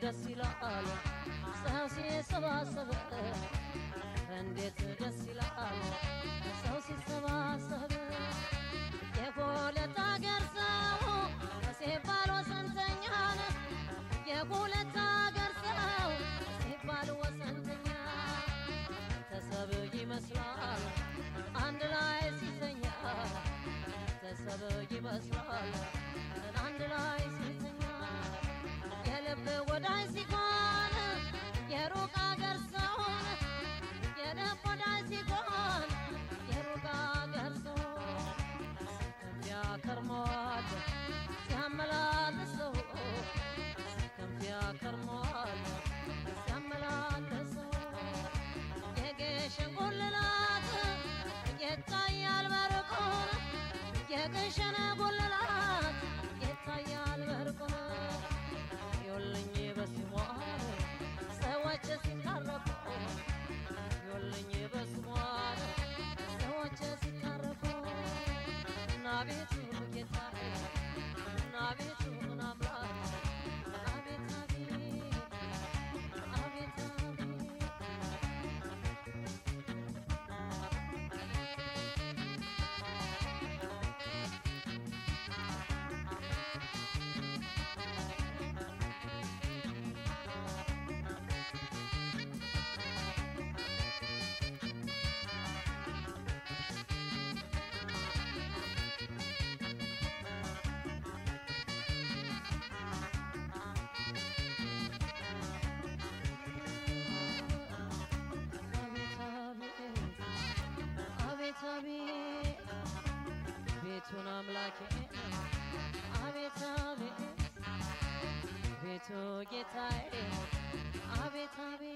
ደስ ይላል ሰው ሲሰባሰብ እንዴት ደስ ይላል ሰው ሲሰባሰብ የጎለታ ገርሰው ሲባል ወሰንተኛ የጎለታ ገርሰው ሲባል ወሰንተኛ ተሰብ ይመስላል አንድ ላይ ሲተኛ ተሰብ ይመስላል አንድ ላይ ሲተኛ የልብ ወዳይ ሲሆን የሩቅ አገር ሰው የልብ ወዳይ ሲሆን የሩቅ አገር ሰው ከፊያ ከርሟል ሲያመላልሰው ከፊያ ከርሟል ሲያመላልሰው የግሸን ጉልላት ይታያል በርቁን የግሸን ጉልላት ይታያል በርቁን ይኸውልኝ በስሟ ሰዎች ሲታረቁ ይኸውልኝ በስሟ ሰዎች ሲታረቁ ናቤቱ ጌታዬ ናቤቱ ምናምላክ አቤት አቤት ቤቱን አምላኬ አቤት አቤት ቤቱ ጌታዬ አቤት አቤት